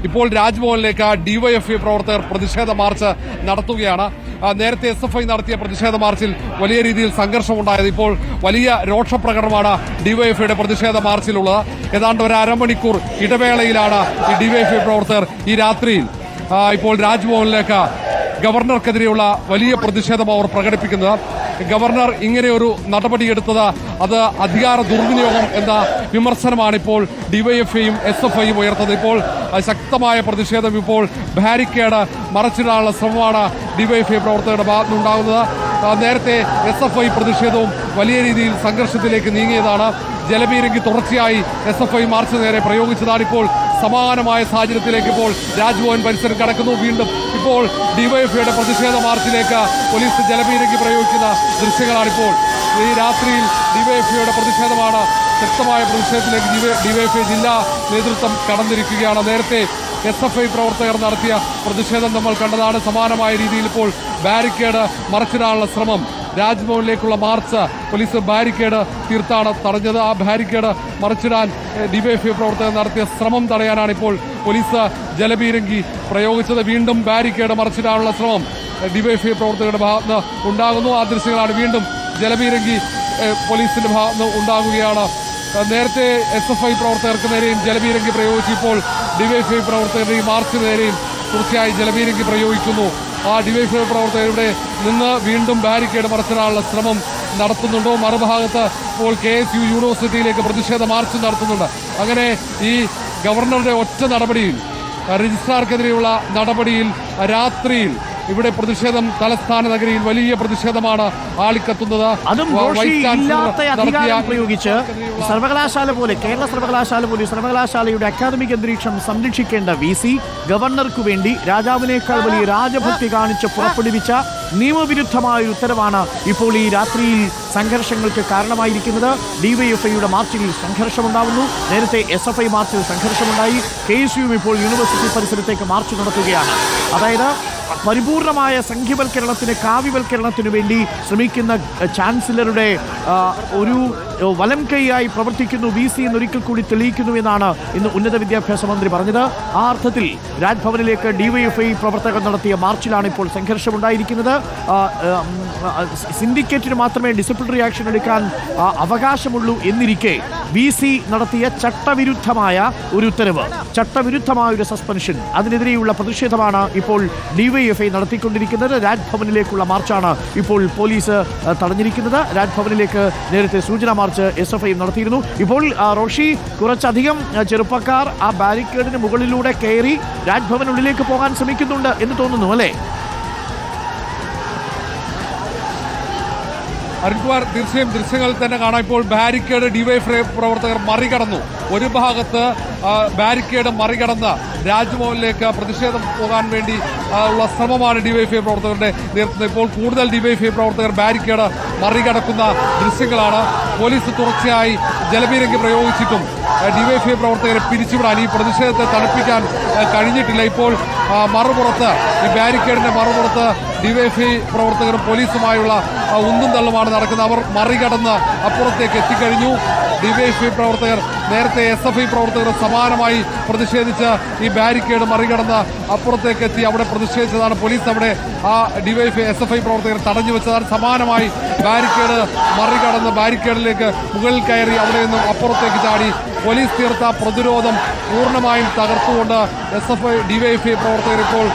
ഇപ്പോൾ രാജ്ഭവനിലേക്ക് ഡിവൈഎഫ്ഐ പ്രവർത്തകർ പ്രതിഷേധ മാർച്ച് നടത്തുകയാണ്. നേരത്തെ SFI നടത്തിയ പ്രതിഷേധ മാർച്ചിൽ വലിയ രീതിയിൽ സംഘർഷമുണ്ടായത്. ഇപ്പോൾ വലിയ രോഷപ്രകടനമാണ് ഡിവൈഎഫ്ഐയുടെ പ്രതിഷേധ മാർച്ചിലുള്ളത്. ഏതാണ്ട് ഒരു അരമണിക്കൂർ ഇടവേളയിലാണ് ഈ ഡിവൈഎഫ്ഐ പ്രവർത്തകർ ഈ രാത്രിയിൽ ഇപ്പോൾ രാജ്ഭവനിലേക്ക് ഗവർണർക്കെതിരെയുള്ള വലിയ പ്രതിഷേധം അവർ പ്രകടിപ്പിക്കുന്നത്. ഗവർണർ ഇങ്ങനെയൊരു നടപടിയെടുത്തത് അത് അധികാര ദുർവിനിയോഗം എന്ന വിമർശനമാണ് ഇപ്പോൾ ഡിവൈഎഫ്ഐയും SFIയും ഉയർത്തത്. ഇപ്പോൾ ശക്തമായ പ്രതിഷേധം, ഇപ്പോൾ ബാരിക്കേഡ് മറച്ചിടാനുള്ള ശ്രമമാണ് ഡിവൈഎഫ്ഐ പ്രവർത്തകരുടെ ഭാഗത്തുനിന്നുണ്ടാകുന്നത്. നേരത്തെ SFI പ്രതിഷേധവും വലിയ രീതിയിൽ സംഘർഷത്തിലേക്ക് നീങ്ങിയതാണ്. ജലപീരങ്കി തുടർച്ചയായി SFI മാർച്ച് നേരെ പ്രയോഗിച്ചതാണ്. ഇപ്പോൾ സമാനമായ സാഹചര്യത്തിലേക്ക് ഇപ്പോൾ രാജ്ഭവൻ പരിസരം കടക്കുന്നു. വീണ്ടും ഇപ്പോൾ ഡിവൈഎഫ്ഐയുടെ പ്രതിഷേധ മാർച്ചിലേക്ക് പോലീസ് ജലപീരങ്കി പ്രയോഗിക്കുന്ന ദൃശ്യങ്ങളാണിപ്പോൾ. ഈ രാത്രിയിൽ ഡിവൈഎഫ്ഐയുടെ പ്രതിഷേധമാണ്. ശക്തമായ പ്രതിഷേധത്തിലേക്ക് ഡിവൈഎഫ്ഐ ജില്ലാ നേതൃത്വം കടന്നിരിക്കുകയാണ്. നേരത്തെ SFI പ്രവർത്തകർ നടത്തിയ പ്രതിഷേധം നമ്മൾ കണ്ടതാണ്. സമാനമായ രീതിയിൽ ഇപ്പോൾ ബാരിക്കേഡ് മറച്ചിടാനുള്ള ശ്രമം, രാജ്ഭവനിലേക്കുള്ള മാർച്ച് പോലീസ് ബാരിക്കേഡ് തീർത്താണ് തടഞ്ഞത്. ആ ബാരിക്കേഡ് മറിച്ചിടാൻ ഡിവൈഎഫ്ഐ പ്രവർത്തകർ നടത്തിയ ശ്രമം തടയാനാണ് ഇപ്പോൾ പോലീസ് ജലപീരങ്കി പ്രയോഗിച്ചത്. വീണ്ടും ബാരിക്കേഡ് മറിച്ചിടാനുള്ള ശ്രമം ഡിവൈഎഫ്ഐ പ്രവർത്തകരുടെ ഭാഗത്ത് ഉണ്ടാകുന്നു. ആ ദൃശ്യങ്ങളാണ്. വീണ്ടും ജലപീരങ്കി പോലീസിന്റെ ഭാഗത്ത് ഉണ്ടാകുകയാണ്. നേരത്തെ SFI പ്രവർത്തകർക്ക് നേരെയും ജലപീരങ്കി പ്രയോഗിച്ചു. ഇപ്പോൾ ഡിവൈഎഫ്ഐ പ്രവർത്തകരുടെ ഈ മാർച്ചിന് നേരെയും തീർച്ചയായി ജലപീരങ്കി പ്രയോഗിക്കുന്നു. ആ ഡിവൈഎഫ്ഐ പ്രവർത്തകരുടെ നിന്ന് വീണ്ടും ബാരിക്കേഡ് മറച്ചിടാനുള്ള ശ്രമം നടത്തുന്നുണ്ടോ? മറുഭാഗത്ത് ഇപ്പോൾ KSU യൂണിവേഴ്സിറ്റിയിലേക്ക് പ്രതിഷേധ മാർച്ച് നടത്തുന്നുണ്ട്. അങ്ങനെ ഈ ഗവർണറുടെ ഒറ്റ നടപടിയിൽ, രജിസ്ട്രാർക്കെതിരെയുള്ള നടപടിയിൽ രാത്രിയിൽ ഇവിടെ പ്രതിഷേധം തലസ്ഥാന നഗരിയിൽ വലിയ പ്രതിഷേധമാണ് ആളിക്കത്തുന്നത്. അതും ഇല്ലാത്ത അധികാരം പ്രയോഗിച്ച് സർവകലാശാല പോലെ, കേരള സർവകലാശാല പോലെ സർവകലാശാലയുടെ അക്കാദമിക് അന്തരീക്ഷം സംരക്ഷിക്കേണ്ട VC ഗവർണർക്കു വേണ്ടി രാജാവിനേക്കാൾ വലിയ രാജഭക്തി കാണിച്ച് പുറപ്പെടുവിച്ച നിയമവിരുദ്ധമായ ഉത്തരവാണ് ഇപ്പോൾ ഈ രാത്രിയിൽ സംഘർഷങ്ങൾക്ക് കാരണമായിരിക്കുന്നത്. ഡിവൈഎഫ്ഐയുടെ മാർച്ചിൽ സംഘർഷമുണ്ടാവുന്നു. നേരത്തെ SFI മാർച്ചിൽ സംഘർഷമുണ്ടായി. KSU ഇപ്പോൾ യൂണിവേഴ്സിറ്റി പരിസരത്തേക്ക് മാർച്ച് നടത്തുകയാണ്. അതായത് പരിപൂർണമായ സംഘ്യവൽക്കരണത്തിന്, കാവ്യവൽക്കരണത്തിനു വേണ്ടി ശ്രമിക്കുന്ന ചാൻസലറുടെ ഒരു വലം കൈയായി പ്രവർത്തിക്കുന്നു VC എന്നൊരിക്കൽ കൂടി തെളിയിക്കുന്നുവെന്നാണ് ഇന്ന് ഉന്നത വിദ്യാഭ്യാസ മന്ത്രി പറഞ്ഞത്. ആ അർത്ഥത്തിൽ രാജ്ഭവനിലേക്ക് ഡിവൈഎഫ്ഐ പ്രവർത്തകർ നടത്തിയ മാർച്ചിലാണ് ഇപ്പോൾ സംഘർഷമുണ്ടായിരിക്കുന്നത്. സിൻഡിക്കേറ്റിന് മാത്രമേ ഡിസിപ്ലിനറി ആക്ഷൻ എടുക്കാൻ അവകാശമുള്ളൂ എന്നിരിക്കെ VC നടത്തിയ ചട്ടവിരുദ്ധമായ ഒരു ഉത്തരവ്, ചട്ടവിരുദ്ധമായ ഒരു സസ്പെൻഷൻ, അതിനെതിരെയുള്ള പ്രതിഷേധമാണ് ഇപ്പോൾ ഡിവൈഎഫ്ഐ നടത്തിക്കൊണ്ടിരിക്കുന്നത്. രാജ്ഭവനിലേക്കുള്ള മാർച്ചാണ് ഇപ്പോൾ പോലീസ് തടഞ്ഞിരിക്കുന്നത്. രാജ്ഭവനിലേക്ക് നേരത്തെ സൂചനാ മാർച്ച് SFI നടത്തിയിരുന്നു. ഇപ്പോൾ റോഷി, കുറച്ചധികം ചെറുപ്പക്കാർ ആ ബാരിക്കേഡിന് മുകളിലൂടെ കയറി രാജ്ഭവനുള്ളിലേക്ക് പോകാൻ ശ്രമിക്കുന്നുണ്ട് എന്ന് തോന്നുന്നു, അല്ലേ? അരുൺകുമാർ, തീർച്ചയായും ദൃശ്യങ്ങൾ തന്നെ കാണാം. ഇപ്പോൾ ബാരിക്കേഡ് ഡിവൈഎഫ്ഐ പ്രവർത്തകർ മറികടന്നു. ഒരു ഭാഗത്ത് ബാരിക്കേഡ് മറികടന്ന് രാജ്ഭവനിലേക്ക് പ്രതിഷേധം പോകാൻ വേണ്ടി ഉള്ള ശ്രമമാണ് ഡിവൈഎഫ്ഐ പ്രവർത്തകരുടെ നേതൃത്വം. ഇപ്പോൾ കൂടുതൽ ഡിവൈഎഫ്ഐ പ്രവർത്തകർ ബാരിക്കേഡ് മറികടക്കുന്ന ദൃശ്യങ്ങളാണ്. പോലീസ് തുടർച്ചയായി ജലപീരങ്കി പ്രയോഗിച്ചിട്ടും ഡിവൈഎഫ്ഐ പ്രവർത്തകരെ പിരിച്ചുവിടാൻ, ഈ പ്രതിഷേധത്തെ തണുപ്പിക്കാൻ കഴിഞ്ഞിട്ടില്ല. ഇപ്പോൾ മറുപുറത്ത്, ഈ ബാരിക്കേഡിന്റെ മറുപുറത്ത് ഡിവൈഎഫ്ഐ പ്രവർത്തകരും പോലീസുമായുള്ള ഉന്തും തള്ളുമാണ് നടക്കുന്നത്. അവർ മറികടന്ന് അപ്പുറത്തേക്ക് എത്തിക്കഴിഞ്ഞു. ഡിവൈഎഫ്ഐ പ്രവർത്തകർ, നേരത്തെ SFI പ്രവർത്തകർ സമാനമായി പ്രതിഷേധിച്ച് ഈ ബാരിക്കേഡ് മറികടന്ന് അപ്പുറത്തേക്ക് എത്തി അവിടെ പ്രതിഷേധിച്ചതാണ്. പോലീസ് അവിടെ ആ ഡിവൈഎഫ്ഐ SFI പ്രവർത്തകർ തടഞ്ഞു വെച്ചതാണ്. സമാനമായി ബാരിക്കേഡ് മറികടന്ന് ബാരിക്കേഡിലേക്ക് മുകളിൽ കയറി അവിടെ നിന്നും അപ്പുറത്തേക്ക് ചാടി പോലീസ് തീർത്ത പ്രതിരോധം പൂർണ്ണമായും തകർത്തുകൊണ്ട് ഡിവൈഎഫ്ഐ പ്രവർത്തകർ ഇപ്പോൾ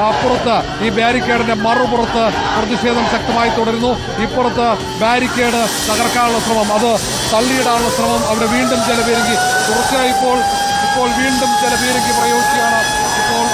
അപ്പുറത്ത് ഈ ബാരിക്കേഡിന്റെ മറുപുറത്ത് പ്രതിഷേധം ശക്തമായി തുടരുന്നു. ഇപ്പുറത്ത് ബാരിക്കേഡ് തകർക്കാനുള്ള ശ്രമം, അത് തള്ളിയിടാനുള്ള ശ്രമം. അവിടെ വീണ്ടും ജലപീരങ്കി തുടർച്ചയായി ഇപ്പോൾ വീണ്ടും ജലപീരങ്കി പ്രയോഗിക്കുകയാണ്. ഇപ്പോൾ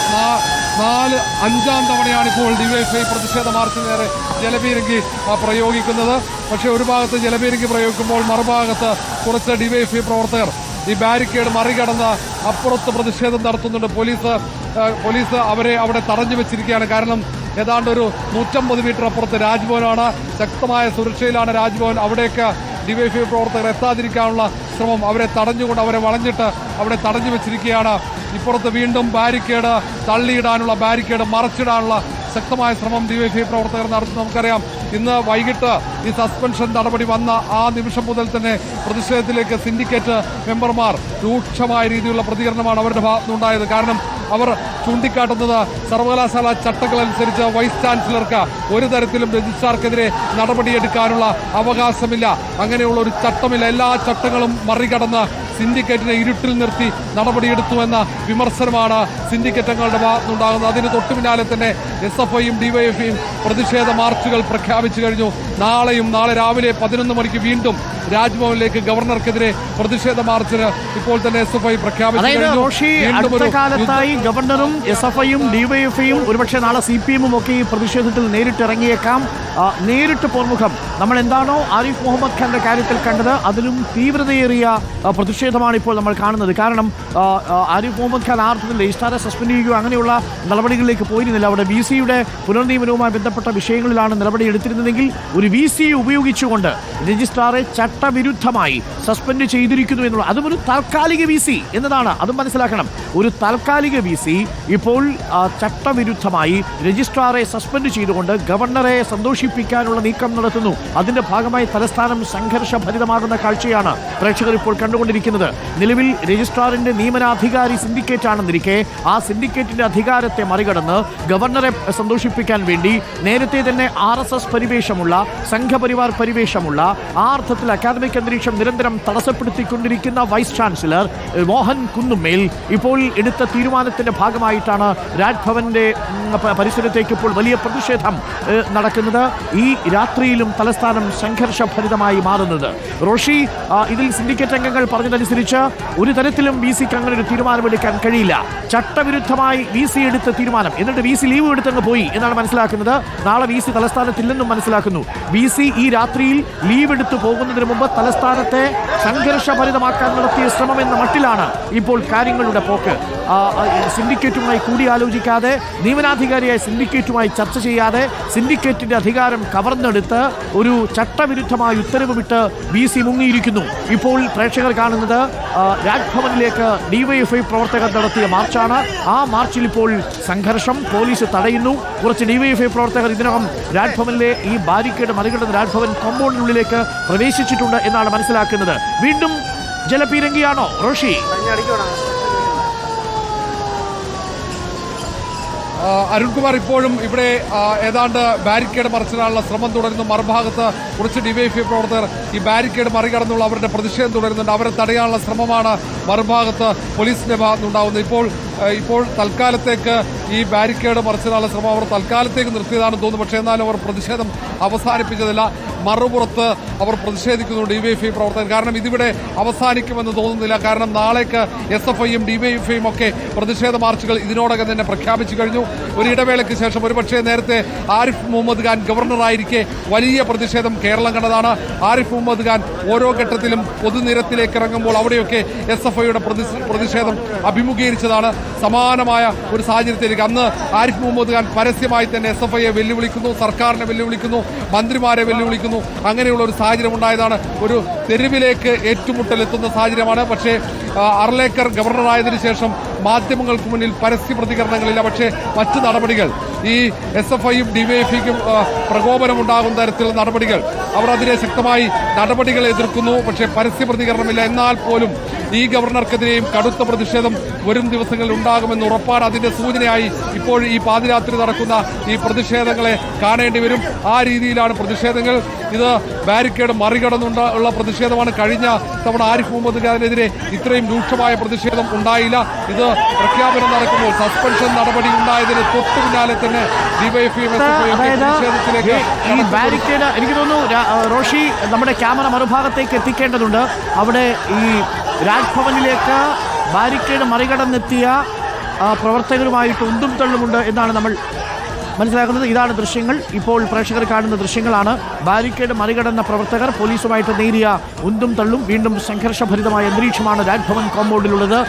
അഞ്ചാം തവണയാണ് ഇപ്പോൾ ഡിവൈഎഫ്ഐ പ്രതിഷേധ മാർച്ചിന് നേരെ ജലപീരങ്കി പ്രയോഗിക്കുന്നത്. പക്ഷേ ഒരു ഭാഗത്ത് ജലപീരങ്കി പ്രയോഗിക്കുമ്പോൾ മറുഭാഗത്ത് കുറച്ച് ഡിവൈഎഫ്ഐ പ്രവർത്തകർ ഈ ബാരിക്കേഡ് മറികടന്ന് അപ്പുറത്ത് പ്രതിഷേധം നടത്തുന്നുണ്ട്. പോലീസ് അവരെ അവിടെ തടഞ്ഞു വെച്ചിരിക്കുകയാണ്. കാരണം ഏതാണ്ട് ഒരു 150 മീറ്റർ അപ്പുറത്ത് രാജ്ഭവനാണ്. ശക്തമായ സുരക്ഷയിലാണ് രാജ്ഭവൻ. അവിടേക്ക് ഡിവൈഎഫ്ഐ പ്രവർത്തകർ എത്താതിരിക്കാനുള്ള ശ്രമം അവരെ തടഞ്ഞുകൊണ്ട് അവരെ വളഞ്ഞിട്ട് അവിടെ തടഞ്ഞു വെച്ചിരിക്കുകയാണ്. ഇപ്പുറത്ത് വീണ്ടും ബാരിക്കേഡ് തള്ളിയിടാനുള്ള ബാരിക്കേഡ് മറച്ചിടാനുള്ള ശക്തമായ ശ്രമം ഡിവൈഎഫ്ഐ പ്രവർത്തകർ നടത്തുന്നു. നമുക്കറിയാം ഇന്ന് വൈകിട്ട് ഈ സസ്പെൻഷൻ നടപടി വന്ന ആ നിമിഷം മുതൽ തന്നെ പ്രതിഷേധത്തിലേക്ക് സിൻഡിക്കേറ്റ് മെമ്പർമാർ രൂക്ഷമായ രീതിയിലുള്ള പ്രതികരണമാണ് അവരുടെ ഭാഗത്തുനിന്നുണ്ടായത്. കാരണം അവർ ചൂണ്ടിക്കാട്ടുന്നത് സർവകലാശാല ചട്ടങ്ങളനുസരിച്ച് വൈസ് ചാൻസലർക്ക് ഒരു തരത്തിലും രജിസ്ട്രാർക്കെതിരെ നടപടിയെടുക്കാനുള്ള അവകാശമില്ല, അങ്ങനെയുള്ള ഒരു ചട്ടമില്ല. എല്ലാ ചട്ടങ്ങളും മറികടന്ന് സിൻഡിക്കേറ്റിനെ ഇരുട്ടിൽ നിർത്തി നടപടിയെടുത്തുവെന്ന വിമർശനമാണ് സിൻഡിക്കേറ്റ് അംഗങ്ങളുടെ ഭാഗത്തുനിന്നുണ്ടാകുന്നത്. അതിന് തൊട്ടു പിന്നാലെ തന്നെ SFIയും ഡിവൈഎഫ്ഐയും പ്രതിഷേധ മാർച്ചുകൾ പ്രഖ്യാപിച്ചു കഴിഞ്ഞു. നാളെ രാവിലെ 11 മണിക്ക് വീണ്ടും രാജ്ഭവനിലേക്ക് ഗവർണർക്കെതിരെ പ്രതിഷേധ മാർച്ചിന് ഇപ്പോൾ തന്നെ SFI പ്രഖ്യാപിച്ചു കഴിഞ്ഞു. കാലത്തായി ഗവർണറും SFIയും ഡിവൈഎഫ്ഐയും ഒരുപക്ഷെ നാളെ CPM ഒക്കെ ഈ പ്രതിഷേധത്തിൽ നേരിട്ടിറങ്ങിയേക്കാം. നേരിട്ട് പോർമുഖം നമ്മൾ എന്താണോ ആരിഫ് മുഹമ്മദ് ഖാന്റെ കാര്യത്തിൽ കണ്ടത് അതിലും തീവ്രതയേറിയ പ്രതിഷേധമാണ് ഇപ്പോൾ നമ്മൾ കാണുന്നത്. കാരണം ആരിഫ് മുഹമ്മദ് ഖാൻ ആർത്ഥത്തിൽ രജിസ്ട്രാറെ സസ്പെൻഡ് ചെയ്യുകയോ അങ്ങനെയുള്ള നടപടികളിലേക്ക് പോയിരുന്നില്ല. അവിടെ VC-യുടെ പുനർനിയമനവുമായി ബന്ധപ്പെട്ട വിഷയങ്ങളിലാണ് നടപടി എടുത്തിരുന്നതെങ്കിൽ ഒരു VC ഉപയോഗിച്ചുകൊണ്ട് രജിസ്ട്രാറെ ചട്ടവിരുദ്ധമായി സസ്പെൻഡ് ചെയ്തിരിക്കുന്നു എന്നുള്ള അതും ഒരു താൽക്കാലിക VC എന്നതാണ്, അതും മനസ്സിലാക്കണം. ഒരു താൽക്കാലിക VC ഇപ്പോൾ ചട്ടവിരുദ്ധമായി രജിസ്ട്രാറെ സസ്പെൻഡ് ചെയ്തുകൊണ്ട് ഗവർണറെ സന്തോഷിപ്പിക്കാനുള്ള നീക്കം നടത്തുന്നു. അതിന്റെ ഭാഗമായി തലസ്ഥാനം സംഘർഷഭരിതമാകുന്ന കാഴ്ചയാണ് പ്രേക്ഷകർ ഇപ്പോൾ കണ്ടുകൊണ്ടിരിക്കുന്നത്. നിലവിൽ രജിസ്ട്രാറിന്റെ നിയമനാധികാരി സിൻഡിക്കേറ്റ് ആണെന്നിരിക്കെ ആ സിൻഡിക്കേറ്റിന്റെ അധികാരത്തെ മറികടന്ന് ഗവർണറെ സന്തോഷിപ്പിക്കാൻ വേണ്ടി നേരത്തെ തന്നെ RSS പരിവേഷമുള്ള സംഘപരിവാർ പരിവേഷമുള്ള ആ അർത്ഥത്തിൽ അക്കാദമിക് അന്തരീക്ഷം നിരന്തരം തടസ്സപ്പെടുത്തിക്കൊണ്ടിരിക്കുന്ന വൈസ് ചാൻസലർ മോഹൻ കുന്നുമ്മേൽ ഇപ്പോൾ എടുത്ത തീരുമാനത്തിന്റെ ഭാഗമായിട്ടാണ് രാജ്ഭവന്റെ പരിസരത്തേക്ക് ഇപ്പോൾ വലിയ പ്രതിഷേധം നടക്കുന്നത്. ഈ രാത്രിയിലും തലസ്ഥാനം സംഘർഷഭരിതമായി മാറുന്നത്. റോഷി, ഇതിൽ സിൻഡിക്കേറ്റ് അംഗങ്ങൾ പറഞ്ഞതനുസരിച്ച് ഒരു തരത്തിലും VC-ക്ക് അങ്ങനെ ഒരു തീരുമാനമെടുക്കാൻ കഴിയില്ല. ചട്ടവിരുദ്ധമായി VC എടുത്ത തീരുമാനം, എന്നിട്ട് VC ലീവ് എടുത്തങ്ങ് പോയി എന്നാണ് മനസ്സിലാക്കുന്നത്. നാളെ VC തലസ്ഥാനത്തില്ലെന്നും മനസ്സിലാക്കുന്നു. VC ഈ രാത്രിയിൽ ലീവ് എടുത്തു പോകുന്നതിന് മുമ്പ് തലസ്ഥാനത്തെ സംഘർഷഭരിതമാക്കാൻ നടത്തിയ ശ്രമം എന്ന മട്ടിലാണ് ഇപ്പോൾ കാര്യങ്ങളുടെ പോക്ക്. സിൻഡിക്കേറ്റുമായി കൂടിയാലോചിക്കാതെ, നിയമനാധികാരിയായ സിൻഡിക്കേറ്റുമായി ചർച്ച ചെയ്യാതെ സിൻഡിക്കേറ്റിന്റെ അധികാരം കവർന്നെടുത്ത് ഒരു ചട്ടവിരുദ്ധമായ ഉത്തരവ് വിട്ട് VC മുങ്ങിയിരിക്കുന്നു. ഇപ്പോൾ പ്രേക്ഷകർ കാണുന്നത് രാജ്ഭവനിലേക്ക് ഡിവൈഎഫ്ഐ പ്രവർത്തകർ നടത്തിയ മാർച്ചാണ്. ആ മാർച്ചിൽ ഇപ്പോൾ സംഘർഷം, പോലീസ് തടയുന്നു. കുറച്ച് ഡിവൈഎഫ്ഐ പ്രവർത്തകർ ഇതിനകം രാജ്ഭവനിലെ ഈ ബാരിക്കേഡ് മറികടന്ന് രാജ്ഭവൻ കോമ്പൗണ്ടിനുള്ളിലേക്ക് പ്രവേശിച്ചിട്ടുണ്ട് എന്നാണ് മനസ്സിലാക്കുന്നത്. വീണ്ടും ജലപീരങ്കിയാണോ റോഷി? അരുൺകുമാർ, ഇപ്പോഴും ഇവിടെ ഏതാണ്ട് ബാരിക്കേഡ് മറിച്ചിടാനുള്ള ശ്രമം തുടരുന്നു. മറുഭാഗത്ത് കുറച്ച് ഡിവൈഎഫ്ഐ പ്രവർത്തകർ ഈ ബാരിക്കേഡ് മറികടന്നുള്ള അവരുടെ പ്രതിഷേധം തുടരുന്നുണ്ട്. അവരെ തടയാനുള്ള ശ്രമമാണ് മറുഭാഗത്ത് പോലീസിന്റെ ഭാഗത്തുനിന്നുണ്ടാകുന്നത്. ഇപ്പോൾ തൽക്കാലത്തേക്ക് ഈ ബാരിക്കേഡ് മറിച്ചിടാനുള്ള ശ്രമം അവർ തൽക്കാലത്തേക്ക് നിർത്തിയതാണെന്ന് തോന്നുന്നു. പക്ഷേ എന്നാലും അവർ പ്രതിഷേധം അവസാനിപ്പിച്ചതില്ല. മറുപുറത്ത് അവർ പ്രതിഷേധിക്കുന്നു ഡിവൈഎഫ്ഐ പ്രവർത്തകർ. കാരണം ഇതിവിടെ അവസാനിക്കുമെന്ന് തോന്നുന്നില്ല. കാരണം നാളേക്ക് SFIയും ഡിവൈഎഫ്ഐയും ഒക്കെ പ്രതിഷേധ മാർച്ചുകൾ ഇതിനോടകം തന്നെ പ്രഖ്യാപിച്ചു കഴിഞ്ഞു. ഒരു ഇടവേളയ്ക്ക് ശേഷം ഒരുപക്ഷേ നേരത്തെ ആരിഫ് മുഹമ്മദ് ഖാൻ ഗവർണറായിരിക്കെ വലിയ പ്രതിഷേധം കേരളം കണ്ടതാണ്. ആരിഫ് മുഹമ്മദ് ഖാൻ ഓരോ ഘട്ടത്തിലും പൊതുനിരത്തിലേക്ക് ഇറങ്ങുമ്പോൾ അവിടെയൊക്കെ SFIയുടെ പ്രതിഷേധം അഭിമുഖീകരിച്ചതാണ്. സമാനമായ ഒരു സാഹചര്യത്തിലേക്ക് അന്ന് ആരിഫ് മുഹമ്മദ് ഖാൻ പരസ്യമായി തന്നെ SFIയെ വെല്ലുവിളിക്കുന്നു, സർക്കാരിനെ വെല്ലുവിളിക്കുന്നു, മന്ത്രിമാരെ വെല്ലുവിളിക്കുന്നു. അങ്ങനെയുള്ള ഒരു സാഹചര്യം ഉണ്ടായതാണ്. ഒരു തെരുവിലേക്ക് ഏറ്റുമുട്ടലെത്തുന്ന സാഹചര്യമാണ്. പക്ഷേ അർലേക്കർ ഗവർണറായതിനു ശേഷം മാധ്യമങ്ങൾക്ക് മുന്നിൽ പരസ്യ പ്രതികരണങ്ങളില്ല. പക്ഷേ മറ്റു നടപടികൾ ഈ SFIയും ഡിവൈഎഫ്ഐക്കും പ്രകോപനമുണ്ടാകുന്ന തരത്തിലുള്ള നടപടികൾ അവർ അതിനെ ശക്തമായി നടപടികൾ എതിർക്കുന്നു. പക്ഷേ പരസ്യ പ്രതികരണമില്ല. എന്നാൽ പോലും ഈ ഗവർണർക്കെതിരെയും കടുത്ത പ്രതിഷേധം വരും ദിവസങ്ങളിൽ ഉണ്ടാകുമെന്ന് ഉറപ്പാണ്. അതിന്റെ സൂചനയായി ഇപ്പോൾ ഈ പാതിരാത്രി നടക്കുന്ന ഈ പ്രതിഷേധങ്ങളെ കാണേണ്ടി വരും. ആ രീതിയിലാണ് പ്രതിഷേധങ്ങൾ. ഇത് ബാരിക്കേഡ് മറികടന്നുള്ള പ്രതിഷേധമാണ്. കഴിഞ്ഞ തവണ ആരിഫ് മുഹമ്മദ് ഖാനെതിരെ ഇത്രയും രൂക്ഷമായ പ്രതിഷേധം ഉണ്ടായില്ല. ഇത് പ്രഖ്യാപനം നടക്കുമ്പോൾ സസ്പെൻഷൻ നടപടി ഉണ്ടായതിന് തൊട്ടു പിന്നാലെ തന്നെ ഡിവൈഎഫ്ഐയും പ്രതിഷേധത്തിലേക്ക് ഈ ബാരിക്കേഡ് എനിക്ക് തോന്നുന്നു റോഷി നമ്മുടെ ക്യാമറ മറുഭാഗത്തേക്ക് എത്തിക്കേണ്ടതുണ്ട്. അവിടെ ഈ രാജ്ഭവനിലേക്ക് ബാരിക്കേഡ് മറികടന്നെത്തിയ പ്രവർത്തകരുമായിട്ട് ഉന്തും തള്ളുമുണ്ട് എന്നാണ് നമ്മൾ മനസ്സിലാക്കുന്നത്. ഇതാണ് ദൃശ്യങ്ങൾ, ഇപ്പോൾ പ്രേക്ഷകർ കാണുന്ന ദൃശ്യങ്ങളാണ്. ബാരിക്കേഡ് മറികടന്ന പ്രവർത്തകർ പോലീസുമായിട്ട് നേരിയ ഉന്തും തള്ളും. വീണ്ടും സംഘർഷഭരിതമായ അന്തരീക്ഷമാണ് രാജ്ഭവൻ കോമ്പൗണ്ടിലുള്ളത്.